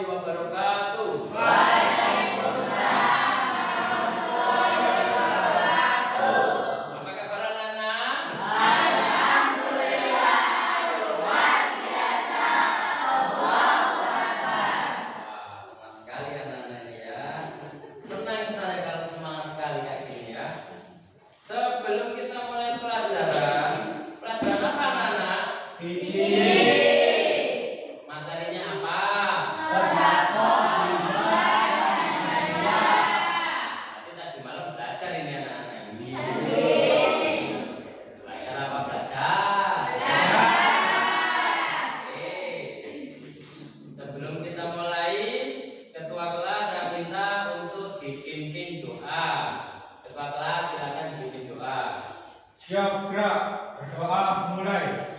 wabarakatuh. Apa kabar anak-anak? Semangat sekali anak-anak ini ya. Senang saya kalau semangat sekali kayak gini ya. Sebelum kita mulai pelajaran apa anak-anak? Materinya apa? Nanti tadi malam belajar ini anak-anak. Belajar apa belajar? Oke. Sebelum kita mulai, ketua kelas saya minta untuk dipimpin doa. Ketua kelas silakan dipimpin doa. Siap gerak, berdoa mulai.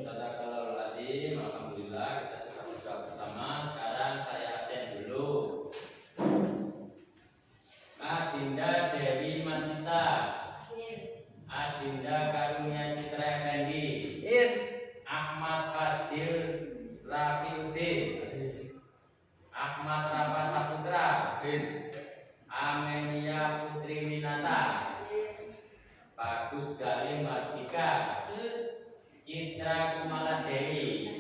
Sadaqallahul adzim. Alhamdulillah kita sudah berdoa bersama. Sekarang saya absen dulu. Adinda Dewi Masita, Adinda Karunia Citra Effendi, Ahmad Fadil Rafiuddin, Ahmad Rafa Saputra, Amelia Putri Winata, Bagus Gali Mardika, Citra Kumala Dewi,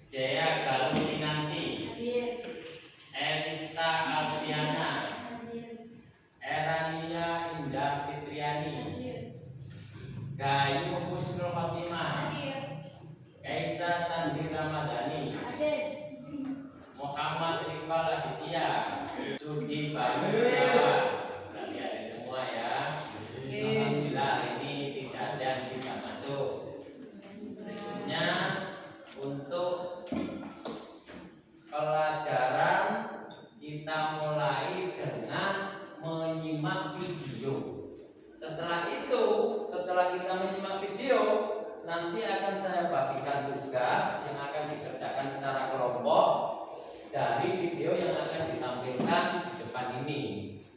Jaya Galuh Kinanti, Elista Alfiana, Erania Indah Fitriani, Gayu Husnul Khotimah, Kaisa Sandi Ramadhani, Muhammad Rifal Aditya, Sugi Bayu Setiawan. Berarti ada semua ya. Alhamdulillah ini tidak ada yang tidak masuk. Berikutnya untuk pelajaran kita mulai dengan menyimak video. Setelah itu, setelah kita menyimak video, nanti akan saya bagikan tugas yang akan dikerjakan secara kelompok dari video yang akan ditampilkan di depan ini.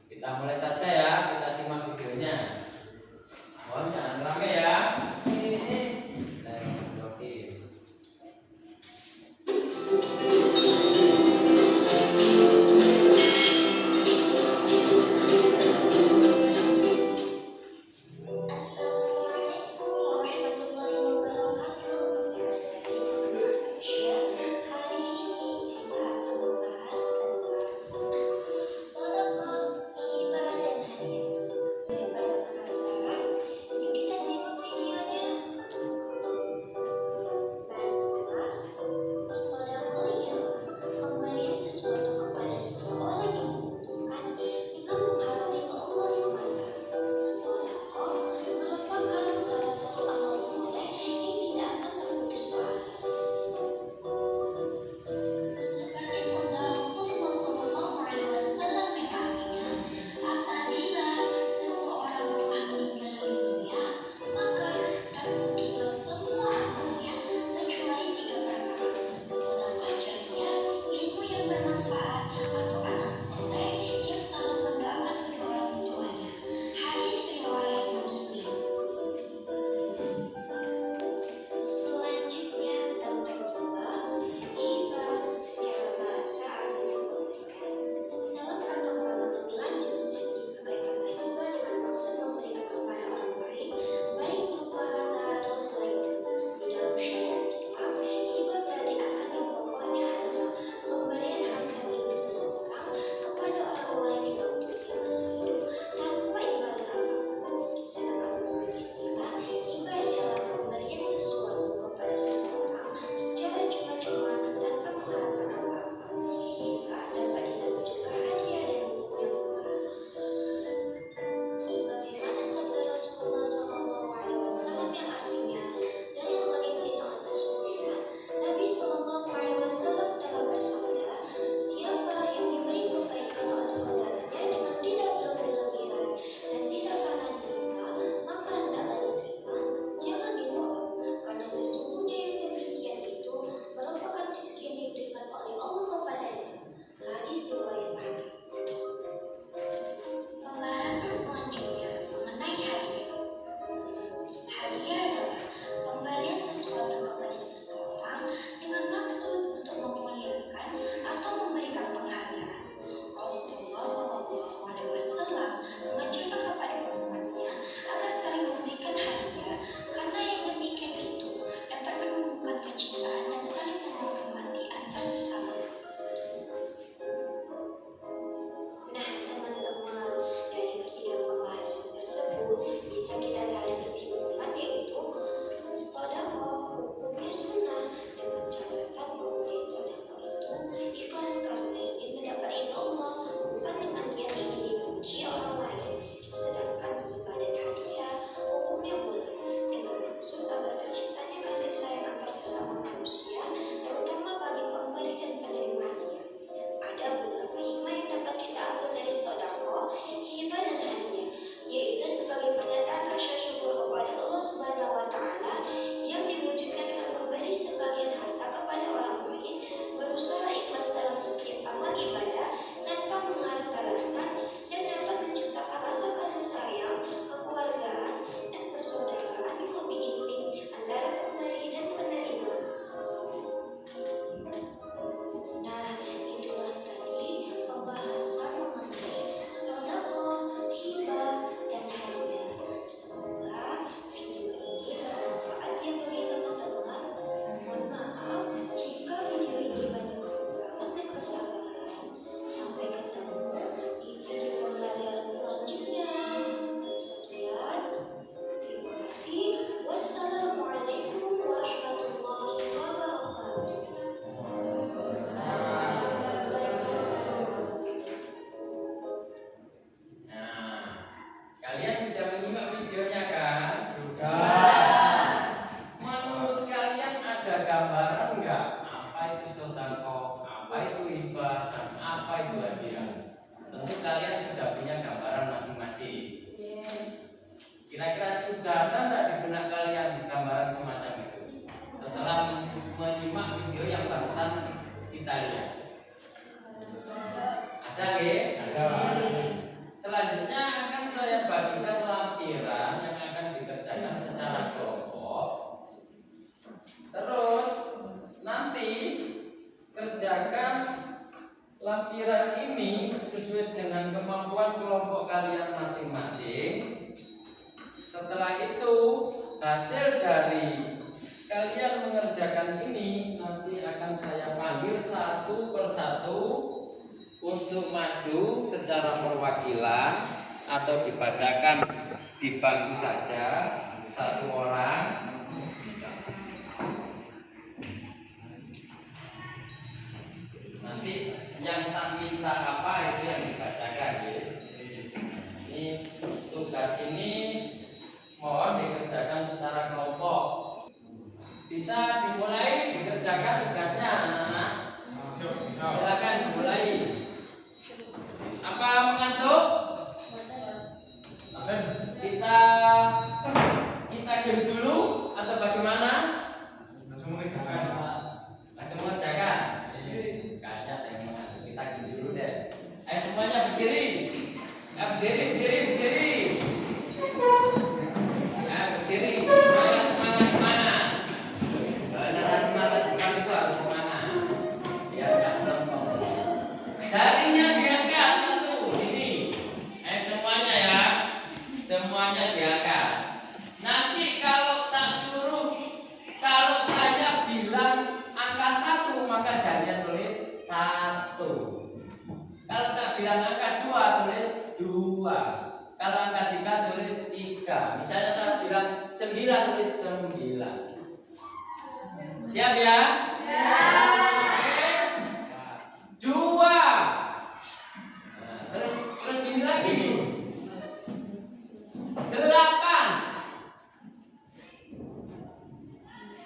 Kita mulai saja ya, kita simak videonya. Mohon jangan rame ya. Oke. Assalamualaikum warahmatullahi wabarakatuh. Hari ini kita akan membahas tentang sedekah ibadah dan hadiah. sudah ada enggak di benak kalian gambaran semacam itu? Setelah menyimak video yang barusan kita lihat. Ada nggih? Ada. Selanjutnya akan saya bagikan lampiran yang akan dikerjakan secara kelompok. Terus nanti kerjakan lampiran ini sesuai dengan kemampuan kelompok kalian masing-masing. Setelah itu hasil dari kalian mengerjakan ini nanti akan saya panggil satu persatu untuk maju secara perwakilan atau dibacakan di bangku saja satu orang. Nanti yang tak minta apa itu yang dibacakan ya. Ini tugas ini mohon dikerjakan secara kelompok. Bisa dimulai dikerjakan tugasnya anak-anak. Silakan dimulai. Apa mengantuk? Kita game dulu atau bagaimana? Langsung mengerjakan. Langsung mengerjakan. Kaca yang mengantuk. Kita game dulu deh. Ayo semuanya berdiri. Berdiri. Nah, berdiri. Semangat. Masa depan itu harus semangat. Biar nggak melempem. Jarinya diangkat satu. Ini. Semuanya ya. Semuanya diangkat. Nanti kalau tak suruh, kalau saya bilang angka 1 maka jarinya tulis 1. Kalau tak bilang angka 2 tulis 2. Kalau angka 3 tulis 3. Misalnya saya bilang 9 tulis 9. Siap ya? Siap. 2. Nah, terus gini lagi. 8.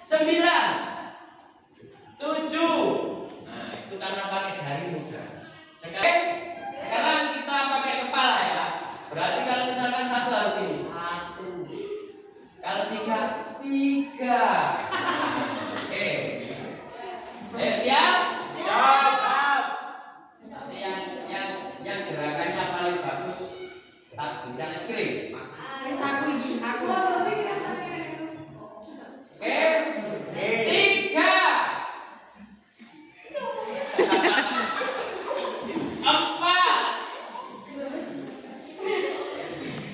9. Nah, itu karena pakai jari mudah. Sekarang kita pakai kepala ya. Berarti kalau misalkan 1 harus ini 1. Kalau 3 3. Oke. Siap? Siap. Nanti yang gerakannya paling bagus tak berikan es krim. Aku. Oke. 3. 4.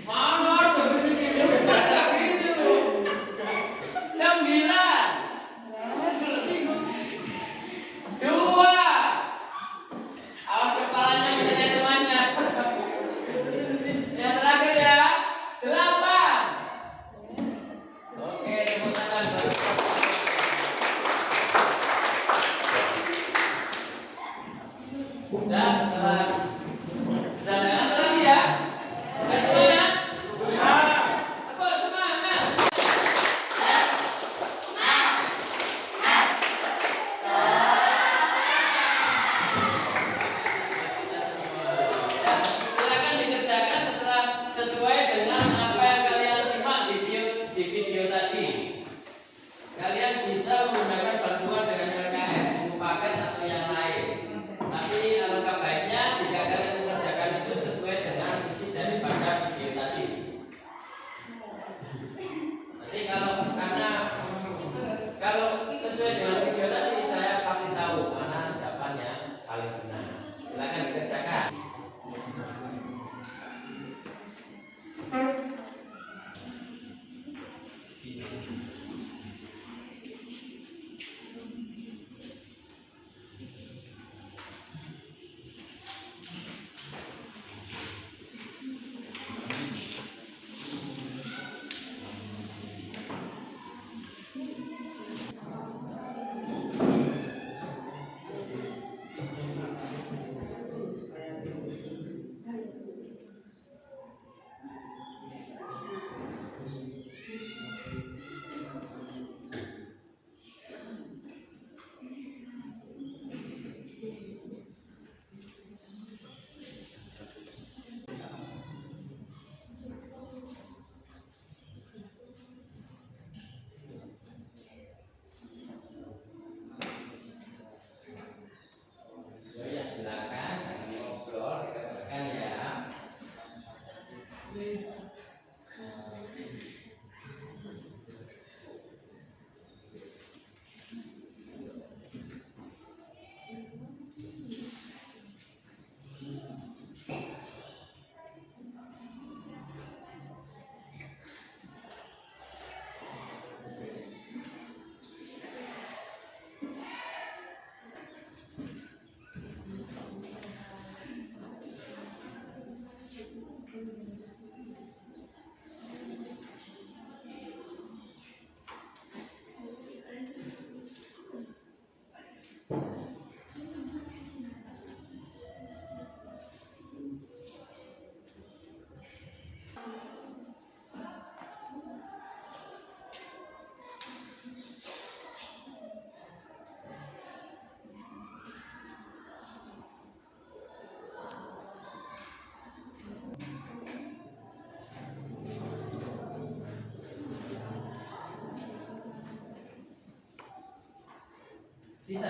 Mana begini? 9. 2. Awas kepalanya mengenai temannya. Yang terakhir ya. 8. Oke, tepuk tangan. Sudah setelah jangan terus ya. Oke semuanya. Tepuk semangat. Silakan dikerjakan setelah sesuai dengan apa yang kalian simak di video tadi. Kalian bisa menggunakan bantuan dengan LKS, buku paket atau yang lain. Tapi alangkah baiknya jika kalian mengerjakan itu sesuai dengan isi daripada video tadi. Nanti kalau sesuai dengan video tadi saya pasti tahu mana jawabannya paling benar. Silakan dikerjakan. Bisa.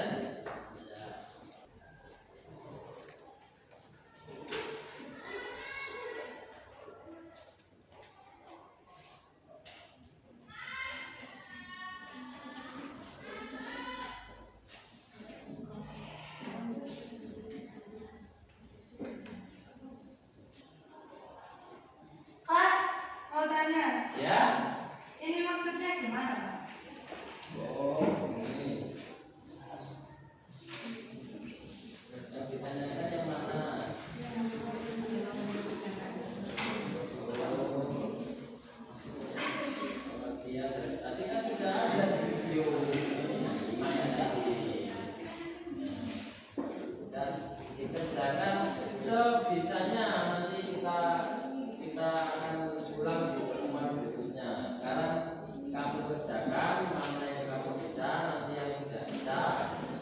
Pak, mau tanya, Ya. ini maksudnya gimana, Pak? Oh, ini. Yang ditanyakan yang mana? Iya, tadi kan sudah ada di video ini, Maya tadi. Dan dikerjakan sebisanya, nanti kita akan ulang di pertemuan berikutnya. Sekarang kamu kerjakan mana yang kamu bisa, nanti yang tidak bisa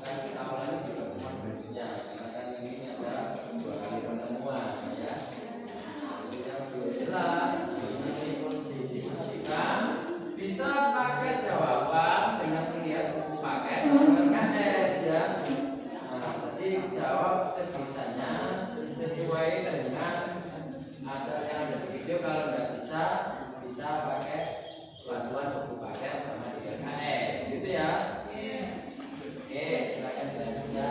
akan kita ulangi di pertemuan berikutnya. Karena kan ini ada 2 kali pertemuan ya. Yang belum jelas ini pun didiskusikan. Bisa pakai jawaban dengan melihat buku paket LKS ya. Nah, tadi jawab sebisanya sesuai dengan ada yang ada di video. Kalau nggak bisa pakai bantuan buku paket sama di LKS gitu ya. Oke, silakan selanjutnya.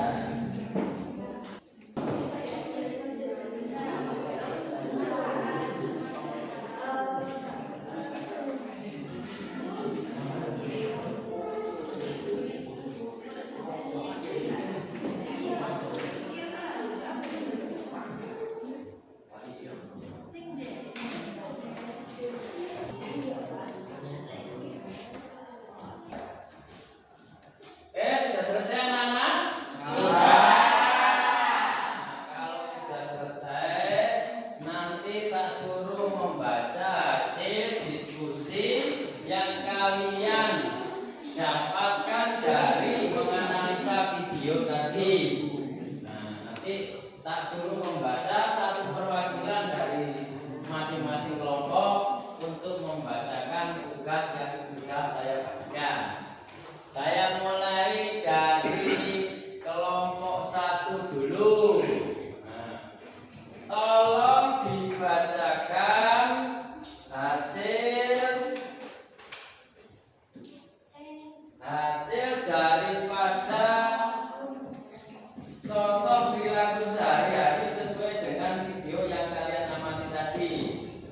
Sudah selesai anak-anak? Sudah. Kalau sudah selesai, nanti tak suruh membaca hasil diskusi yang kalian dapatkan dari menganalisa video tadi. Nah, nanti tak suruh membaca satu perwakilan dari masing-masing kelompok untuk membacakan tugas yang sudah saya bagikan. Saya mulai dari kelompok 1 dulu. Nah, tolong dibacakan hasil daripada contoh perilaku sehari-hari sesuai dengan video yang kalian amati tadi.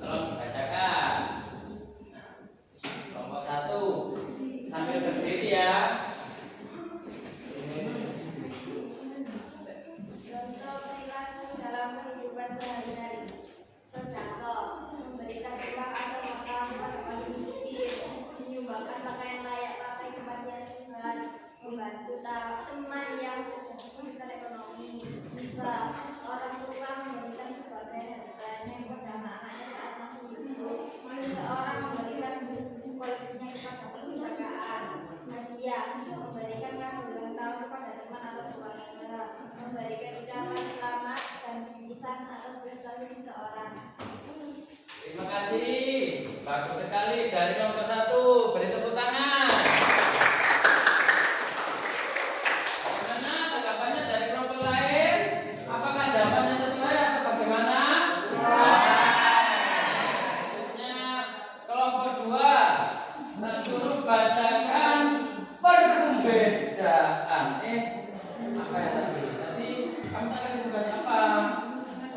Tolong dibacakan. Kelompok 1 sambil berdiri ya. Contoh perilaku dalam kehidupan sehari-hari. Sedekah, memberikan uang atau makan kepada orang miskin, menyumbangkan pakaian layak pakai kepada asuhan, membantu teman yang sedang kesulitan ekonomi. Hibah, orang tua memberikan sebagian hartanya kepada anak-anaknya saat masih hidup. Seseorang memberikan buku koleksinya kepada perpustakaan. Hadiah, memberikan kado ulang tahun kepada teman atau keluarga, memberikan ucapan selamat dan bingkisan atas prestasi seseorang. Terima kasih. Bagus sekali dari kelompok 1. Beri tepuk tangan. Bagaimana tanggapannya dari kelompok lain? Apakah jawabannya sesuai atau bagaimana? Selanjutnya kelompok 2. Tak suruh bacakan perbedaan. Apa ya tadi? Tadi kamu tak kasih tugas apa?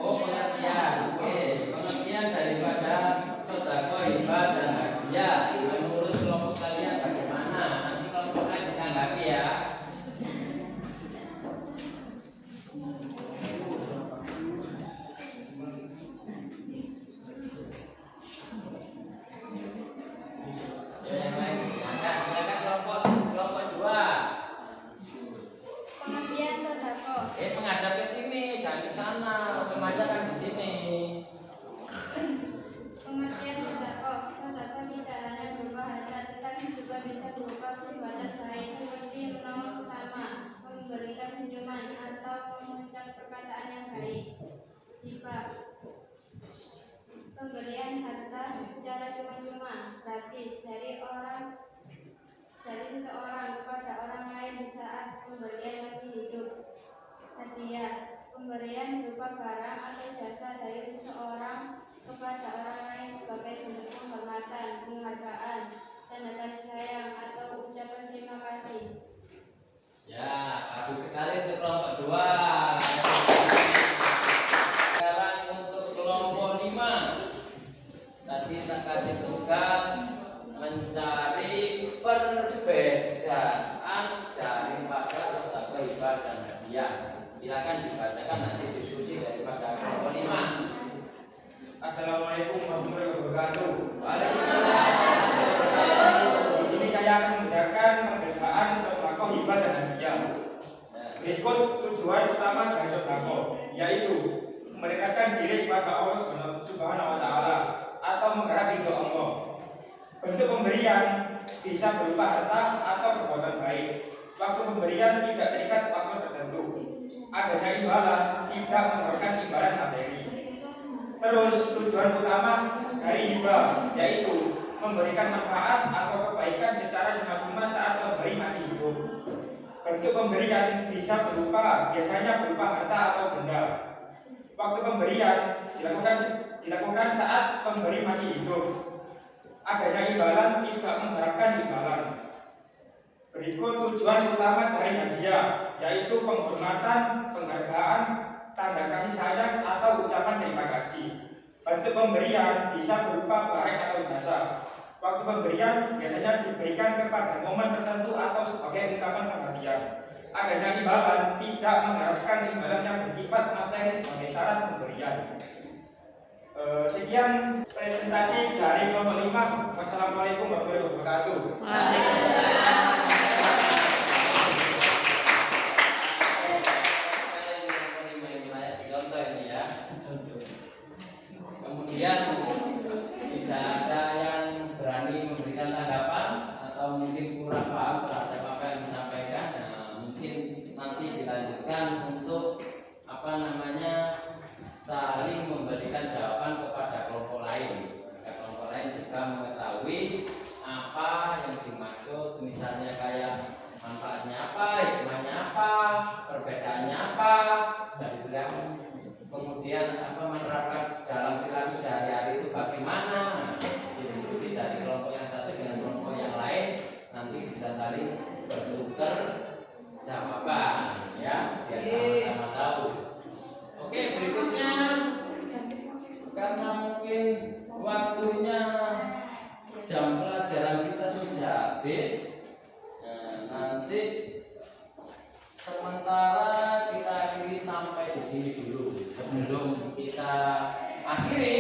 Oh, pengertian. Oke, pengertian daripada sedekah, hibah dan hadiah. Menurut kelompok kalian bagaimana? Nanti kelompok lain ditanggapi ya. Ya, yang lain. Nah, silakan kelompok 2. Pengertian sedekah. Menghadap ke sini, jangan ke sana. kita kasih tugas mencari perbedaan daripada sedekah hibah dan hadiah. Silakan dibacakan nanti diskusi daripada kelompok 5. Assalamualaikum warahmatullahi wabarakatuh. Waalaikumsalam. Di sini saya akan membacakan perbedaan sedekah hibah dan hadiah. Berikut tujuan utama dari sedekah, yaitu mendekatkan diri kepada Allah Subhanahu wa taala atau mengharap ridho Allah. Bentuk pemberian bisa berupa harta atau perbuatan baik. Waktu pemberian tidak terikat waktu tertentu. Adanya imbalan tidak mengharapkan imbalan materi. Terus tujuan utama dari hibah yaitu memberikan manfaat atau kebaikan secara cuma-cuma saat pemberi masih hidup. Bentuk pemberian bisa biasanya berupa harta atau benda. Waktu pemberian dilakukan saat pemberi masih hidup. Adanya imbalan tidak mengharapkan imbalan. Berikut tujuan utama dari hadiah, yaitu penghormatan, penghargaan, tanda kasih sayang atau ucapan terima kasih. Bentuk pemberian bisa berupa barang atau jasa. Waktu pemberian biasanya diberikan kepada momen tertentu atau sebagai ungkapan perhatian. Adanya imbalan tidak mengharapkan imbalan yang bersifat materi sebagai syarat pemberian. Sekian presentasi dari kelompok 5. Wassalamualaikum warahmatullahi wabarakatuh. Kemudian tidak ada yang berani memberikan tanggapan atau mungkin kurang paham terhadap apa yang disampaikan. Nah, mungkin nanti dilanjutkan untuk saling memberikan jawaban kepada kelompok lain. Kelompok lain juga mengetahui apa yang dimaksud, misalnya kayak manfaatnya apa, hikmahnya apa, perbedaannya apa, kemudian menerapkan dalam perilaku sehari-hari itu bagaimana. Diskusi dari kelompok yang satu dengan kelompok yang lain nanti bisa saling bertukar jawaban, ya, biar sama-sama tahu. Oke, berikutnya karena mungkin waktunya jam pelajaran kita sudah habis, nanti sementara kita akhiri sampai di sini dulu. Sebelum kita akhiri,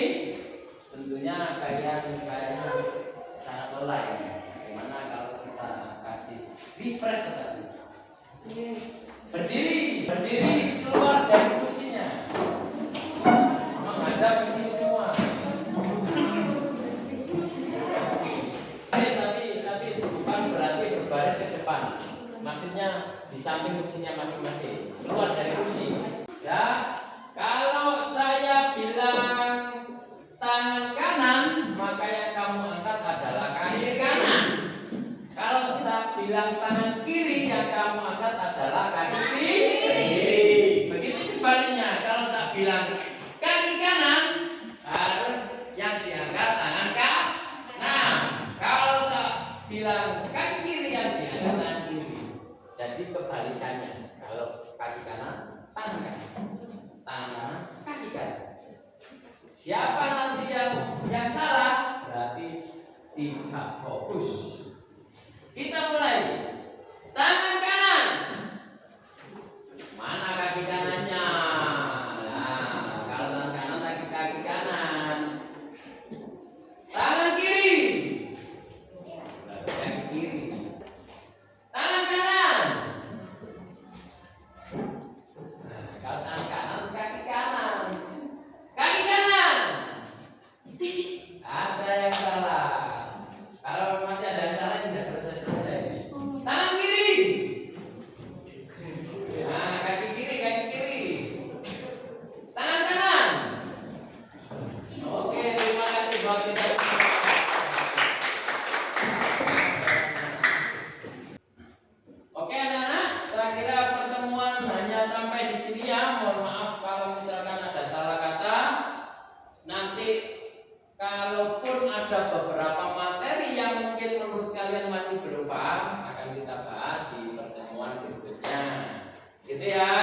tentunya kayaknya sangat lelah ya. Bagaimana kalau kita kasih refresh tadi? Berdiri keluar dari kursinya, menghadap ke sini semua. Tapi bukan berarti berbaris ke depan. Maksudnya di samping kursinya masing-masing. Keluar dari kursi. Ya, kalau saya bilang tangan kanan, maka yang kamu angkat adalah kaki kanan. Kalau kita bilang tangan kiri, yang kamu angkat adalah kaki kiri. Begitu sebaliknya, kalau tak bilang kaki kanan, harus yang diangkat tangan kanan. Kalau tak bilang kaki kiri, yang diangkat tangan kiri. Jadi kebalikannya. Kalau kaki kanan, tangan kanan. Tangan kanan, kaki kanan. Siapa nanti yang salah, berarti tidak fokus. Kita mulai. Tangan kanan. Mana kaki kanannya? Nah, kalau tangan kanan, kaki kanan. Tangan kiri. Kaki kiri. Tangan kanan. Nah, kalau tangan kanan, kaki kanan. Kaki kanan. Ada yang salah. Kalau masih ada yang salah, ini sudah selesai. Tangan kiri. Nah, kaki kiri. Tangan kanan. Oke, terima kasih buat kita. Oke anak-anak, saya kira pertemuan hanya sampai di sini ya. Mohon maaf kalau misalkan ada salah kata. Nanti kalaupun ada beberapa materi yang mungkin menurut kalian masih belum paham, akan kita bahas di pertemuan berikutnya. Gitu ya.